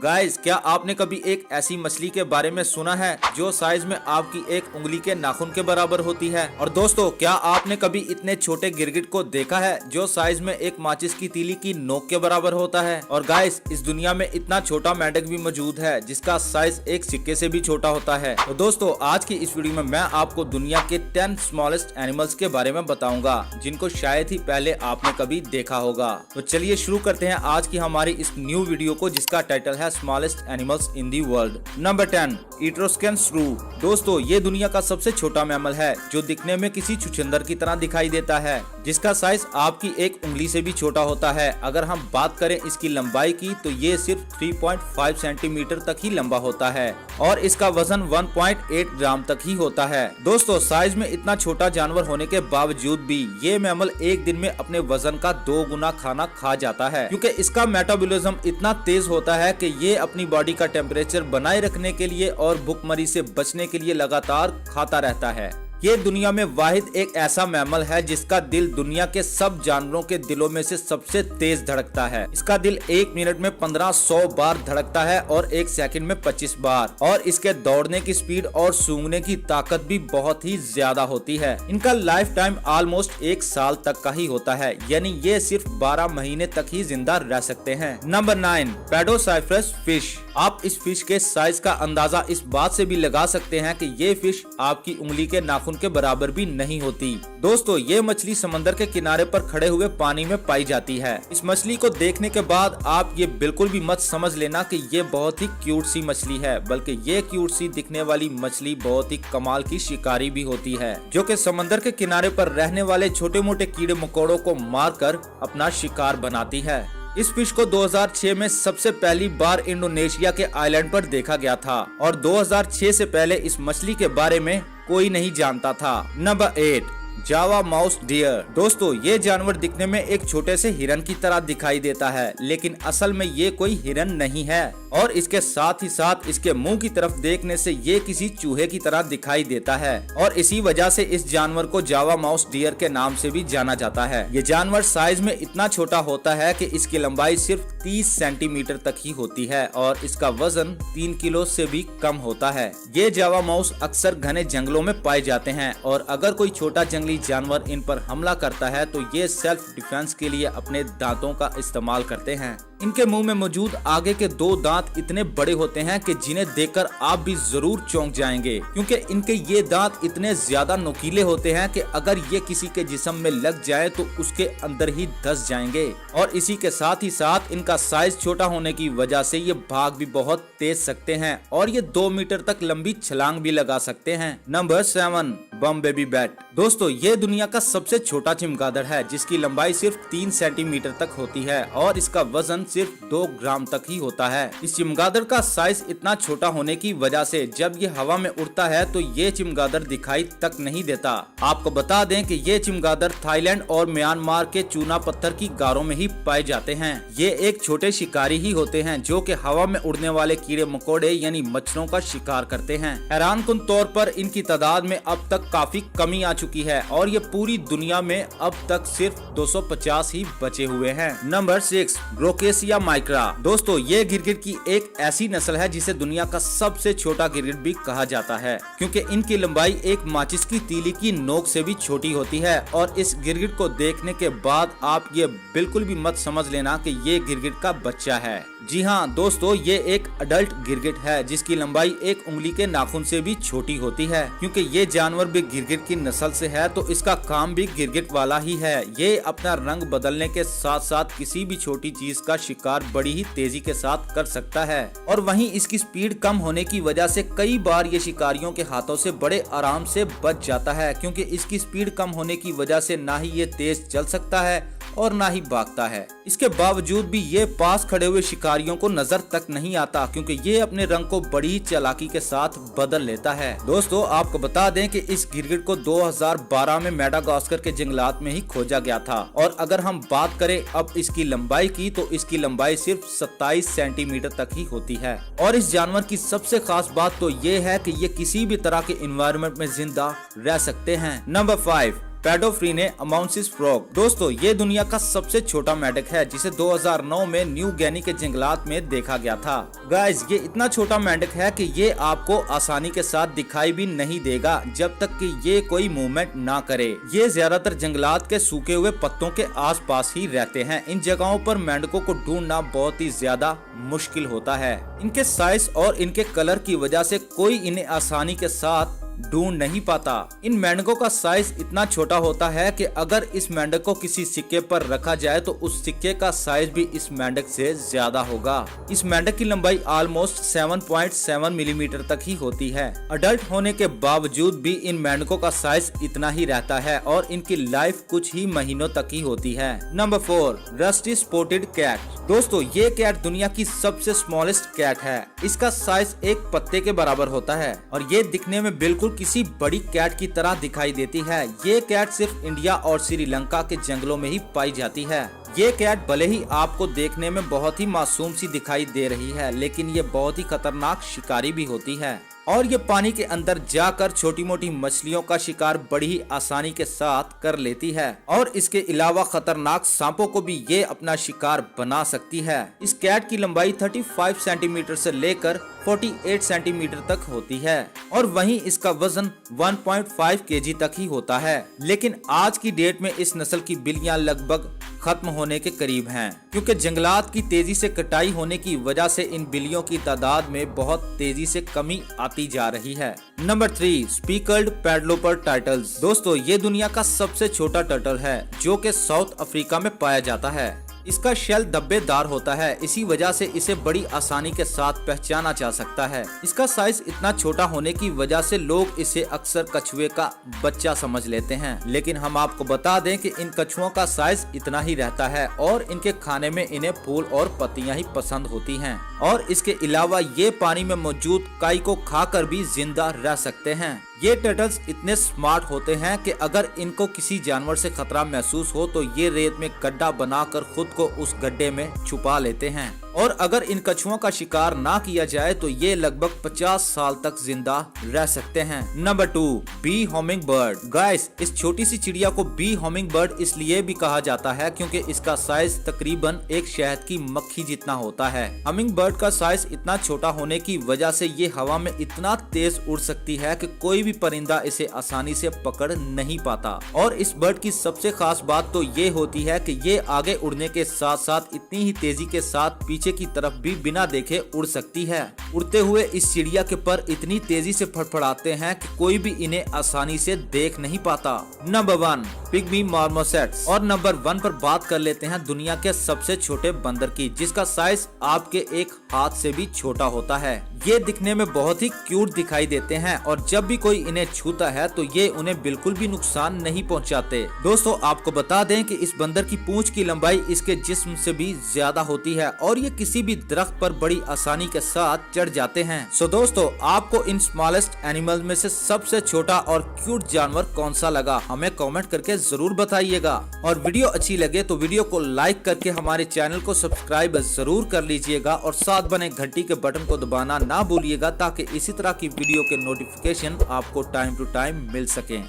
Guys, क्या आपने कभी एक ऐसी मछली के बारे में सुना है जो साइज में आपकी एक उंगली के नाखून के बराबर होती है? और दोस्तों, क्या आपने कभी इतने छोटे गिरगिट को देखा है जो साइज में एक माचिस की तीली की नोक के बराबर होता है? और गाइस, इस दुनिया में इतना छोटा मेंढक भी मौजूद है जिसका साइज एक सिक्के से भी छोटा होता है। तो दोस्तों, आज की इस वीडियो में मैं आपको दुनिया के 10 स्मॉलेस्ट एनिमल्स के बारे में बताऊंगा जिनको शायद ही पहले आपने कभी देखा होगा। तो चलिए शुरू करते हैं आज की हमारी इस न्यू वीडियो को, जिसका टाइटल है smallest animals in the world. Number 10, इट्रोस्कन श्रू। दोस्तों, ये दुनिया का सबसे छोटा मैमल है जो दिखने में किसी छुछंदर की तरह दिखाई देता है, जिसका साइज आपकी एक उंगली से भी छोटा होता है। अगर हम बात करें इसकी लंबाई की तो ये सिर्फ 3.5 सेंटीमीटर तक ही लंबा होता है और इसका वजन 1.8 ग्राम तक ही होता है। दोस्तों, साइज में इतना छोटा जानवर होने के बावजूद भी ये मैमल एक दिन में अपने वजन का 2 गुना खाना खा जाता है, क्योंकि इसका मेटाबॉलिज्म इतना तेज होता है कि ये अपनी बॉडी का टेम्परेचर बनाए रखने के लिए और भूखमरी से बचने के लिए लगातार खाता रहता है। ये दुनिया में वाहिद एक ऐसा मैमल है जिसका दिल दुनिया के सब जानवरों के दिलों में से सबसे तेज धड़कता है। इसका दिल 1 मिनट में 1500 बार धड़कता है और 1 सेकंड में 25 बार, और इसके दौड़ने की स्पीड और सूंघने की ताकत भी बहुत ही ज्यादा होती है। इनका लाइफ टाइम ऑलमोस्ट 1 साल तक का ही होता है, यानी ये सिर्फ 12 महीने तक ही जिंदा रह सकते हैं। Number 9, Paedocypris fish. आप इस फिश के साइज का अंदाजा इस बात से भी लगा सकते हैं कि ये फिश आपकी उंगली के नाखून के बराबर भी नहीं होती। दोस्तों, ये मछली समंदर के किनारे पर खड़े हुए पानी में पाई जाती है। इस मछली को देखने के बाद आप ये बिल्कुल भी मत समझ लेना कि ये बहुत ही क्यूट सी मछली है, बल्कि ये क्यूट सी दिखने वाली मछली बहुत ही कमाल की शिकारी भी होती है, जो कि समंदर के किनारे पर रहने वाले छोटे मोटे कीड़े मकोड़ों को मारकर अपना शिकार बनाती है। इस फिश को 2006 में सबसे पहली बार इंडोनेशिया के आइलैंड पर देखा गया था और 2006 से पहले इस मछली के बारे में कोई नहीं जानता था। नंबर 8, जावा माउस डियर। दोस्तों, ये जानवर दिखने में एक छोटे से हिरन की तरह दिखाई देता है, लेकिन असल में ये कोई हिरन नहीं है और इसके साथ ही साथ इसके मुंह की तरफ देखने से ये किसी चूहे की तरह दिखाई देता है और इसी वजह से इस जानवर को जावा माउस डियर के नाम से भी जाना जाता है। ये जानवर साइज में इतना छोटा होता है कि इसकी लंबाई सिर्फ 30 सेंटीमीटर तक ही होती है और इसका वजन 3 किलो से भी कम होता है। ये जावा माउस अक्सर घने जंगलों में पाए जाते हैं और अगर कोई छोटा जंगली जानवर इन पर हमला करता है तो ये सेल्फ डिफेंस के लिए अपने दांतों का इस्तेमाल करते हैं। इनके मुंह में मौजूद आगे के 2 दांत इतने बड़े होते हैं कि जिन्हें देखकर आप भी जरूर चौंक जाएंगे, क्योंकि इनके ये दांत इतने ज्यादा नुकीले होते हैं कि अगर ये किसी के जिस्म में लग जाए तो उसके अंदर ही धंस जाएंगे। और इसी के साथ ही साथ इनका साइज छोटा होने की वजह से ये भाग भी बहुत तेज सकते हैं और ये 2 मीटर तक लंबी छलांग भी लगा सकते हैं। नंबर 7, बम बेबी बैट। दोस्तों, ये दुनिया का सबसे छोटा चमगादड़ है जिसकी लंबाई सिर्फ 3 सेंटीमीटर तक होती है और इसका वजन सिर्फ 2 ग्राम तक ही होता है। इस चमगादड़ का साइज इतना छोटा होने की वजह से जब ये हवा में उड़ता है तो ये चमगादड़ दिखाई तक नहीं देता। आपको बता दें कि ये चमगादड़ थाईलैंड और म्यांमार के चूना पत्थर की गारों में ही पाए जाते हैं। ये एक छोटे शिकारी ही होते हैं जो कि हवा में उड़ने वाले कीड़े मकोड़े यानी मच्छरों का शिकार करते हैं। हैरानकुन तौर पर इनकी तादाद में अब तक काफी कमी आ चुकी है और ये पूरी दुनिया में अब तक सिर्फ 250 ही बचे हुए हैं। Number 6, Brookesia micra. दोस्तों, ये गिरगिट की एक ऐसी नस्ल है जिसे दुनिया का सबसे छोटा गिरगिट भी कहा जाता है, क्योंकि इनकी लंबाई एक माचिस की तीली की नोक से भी छोटी होती है और इस गिरगिट को देखने के बाद आप ये बिल्कुल भी मत समझ लेना कि ये गिरगिट का बच्चा है। जी हाँ दोस्तों, ये एक अडल्ट गिरगिट है जिसकी लंबाई एक उंगली के नाखून से भी छोटी होती है। क्योंकि ये जानवर भी गिरगिट की नस्ल से है तो इसका काम भी गिरगिट वाला ही है। ये अपना रंग बदलने के साथ साथ किसी भी छोटी चीज का शिकार बड़ी ही तेजी के साथ कर सकता है और वहीं इसकी स्पीड कम होने की वजह से कई बार ये शिकारियों के हाथों से बड़े आराम से बच जाता है, क्योंकि इसकी स्पीड कम होने की वजह से ना ही ये तेज चल सकता है और ना ही भागता है। इसके बावजूद भी ये पास खड़े हुए शिकारियों को नजर तक नहीं आता, क्योंकि ये अपने रंग को बड़ी चालाकी के साथ बदल लेता है। दोस्तों, आपको बता दें कि इस गिरगिट को 2012 में मेडागास्कर के जंगलात में ही खोजा गया था और अगर हम बात करें अब इसकी लंबाई की तो इसकी लंबाई सिर्फ 27 सेंटीमीटर तक ही होती है। और इस जानवर की सबसे खास बात तो ये है कि ये किसी भी तरह के एनवायरनमेंट में जिंदा रह सकते हैं। Number 5, Paedophryne amauensis frog. दोस्तों ये दुनिया का सबसे छोटा मेंढक है जिसे 2009 में न्यू गिनी के जंगलात में देखा गया था। गाइस ये इतना छोटा मेंढक है कि ये आपको आसानी के साथ दिखाई भी नहीं देगा जब तक कि ये कोई मूवमेंट ना करे। ये ज्यादातर जंगलात के सूखे हुए पत्तों के आसपास ही रहते हैं। इन जगहों पर मेंढकों को ढूंढना बहुत ही ज्यादा मुश्किल होता है। इनके साइज और इनके कलर की वजह से कोई इन्हें आसानी के साथ ढूंढ नहीं पाता। इन मेंढकों का साइज इतना छोटा होता है कि अगर इस मेंढक को किसी सिक्के पर रखा जाए तो उस सिक्के का साइज भी इस मेंढक से ज्यादा होगा। इस मेंढक की लंबाई ऑलमोस्ट 7.7 मिलीमीटर तक ही होती है। अडल्ट होने के बावजूद भी इन मेंढकों का साइज इतना ही रहता है और इनकी लाइफ कुछ ही महीनों तक ही होती है। Number 4, rusty spotted cat. दोस्तों ये कैट दुनिया की सबसे स्मॉलेस्ट कैट है। इसका साइज एक पत्ते के बराबर होता है और ये दिखने में बिल्कुल किसी बड़ी कैट की तरह दिखाई देती है। ये कैट सिर्फ इंडिया और श्रीलंका के जंगलों में ही पाई जाती है। ये कैट भले ही आपको देखने में बहुत ही मासूम सी दिखाई दे रही है, लेकिन ये बहुत ही खतरनाक शिकारी भी होती है और ये पानी के अंदर जाकर छोटी मोटी मछलियों का शिकार बड़ी ही आसानी के साथ कर लेती है और इसके अलावा खतरनाक सांपों को भी ये अपना शिकार बना सकती है। इस कैट की लंबाई 35 सेंटीमीटर से लेकर 48 सेंटीमीटर तक होती है और वहीं इसका वजन 1.5 केजी तक ही होता है। लेकिन आज की डेट में इस नस्ल की बिल्लियां लगभग खत्म होने के करीब हैं, क्योंकि जंगलात की तेजी से कटाई होने की वजह से इन बिल्लियों की तादाद में बहुत तेजी से कमी आती जा रही है। Number 3, speckled padloper turtles. दोस्तों ये दुनिया का सबसे छोटा टर्टल है जो कि साउथ अफ्रीका में पाया जाता है। इसका शेल धब्बेदार होता है, इसी वजह से इसे बड़ी आसानी के साथ पहचाना जा सकता है। इसका साइज इतना छोटा होने की वजह से लोग इसे अक्सर कछुए का बच्चा समझ लेते हैं, लेकिन हम आपको बता दें कि इन कछुओं का साइज इतना ही रहता है और इनके खाने में इन्हें फूल और पत्तियां ही पसंद होती हैं और इसके अलावा ये पानी में मौजूद काई को खाकर भी जिंदा रह सकते हैं। ये टर्टल्स इतने स्मार्ट होते हैं कि अगर इनको किसी जानवर से खतरा महसूस हो तो ये रेत में गड्ढा बनाकर खुद को उस गड्ढे में छुपा लेते हैं और अगर इन कछुओं का शिकार ना किया जाए तो ये लगभग 50 साल तक जिंदा रह सकते हैं। Number 2, bee humming bird. Guys इस छोटी सी चिड़िया को बी होमिंग बर्ड इसलिए भी कहा जाता है क्योंकि इसका साइज तकरीबन एक शहद की मक्खी जितना होता है। हमिंग बर्ड का साइज इतना छोटा होने की वजह से ये हवा में इतना तेज उड़ सकती है कि कोई भी परिंदा इसे आसानी से पकड़ नहीं पाता और इस बर्ड की सबसे खास बात तो ये होती है कि ये आगे उड़ने के साथ साथ इतनी ही तेजी के साथ पीछे की तरफ भी बिना देखे उड़ सकती है। उड़ते हुए इस चिड़िया के पर इतनी तेजी से फड़फड़ाते हैं कि कोई भी इन्हें आसानी से देख नहीं पाता। Number 1, pygmy marmosets. और नंबर 1 पर बात कर लेते हैं दुनिया के सबसे छोटे बंदर की, जिसका साइज आपके एक हाथ से भी छोटा होता है। ये दिखने में बहुत ही क्यूट दिखाई देते हैं और जब भी कोई इन्हें छूता है तो ये उन्हें बिल्कुल भी नुकसान नहीं पहुंचाते। दोस्तों आपको बता दें कि इस बंदर की पूंछ की लंबाई इसके जिस्म से भी ज्यादा होती है और ये किसी भी दरख्त पर बड़ी आसानी के साथ चढ़ जाते हैं। सो दोस्तों आपको इन स्मॉलेस्ट एनिमल में से सबसे छोटा और क्यूट जानवर कौन सा लगा हमें कमेंट करके जरूर बताइएगा और वीडियो अच्छी लगे तो वीडियो को लाइक करके हमारे चैनल को सब्सक्राइब जरूर कर लीजिएगा और साथ बने घंटी के बटन को दबाना ना भूलिएगा ताकि इसी तरह की वीडियो के नोटिफिकेशन आपको टाइम टू टाइम मिल सके।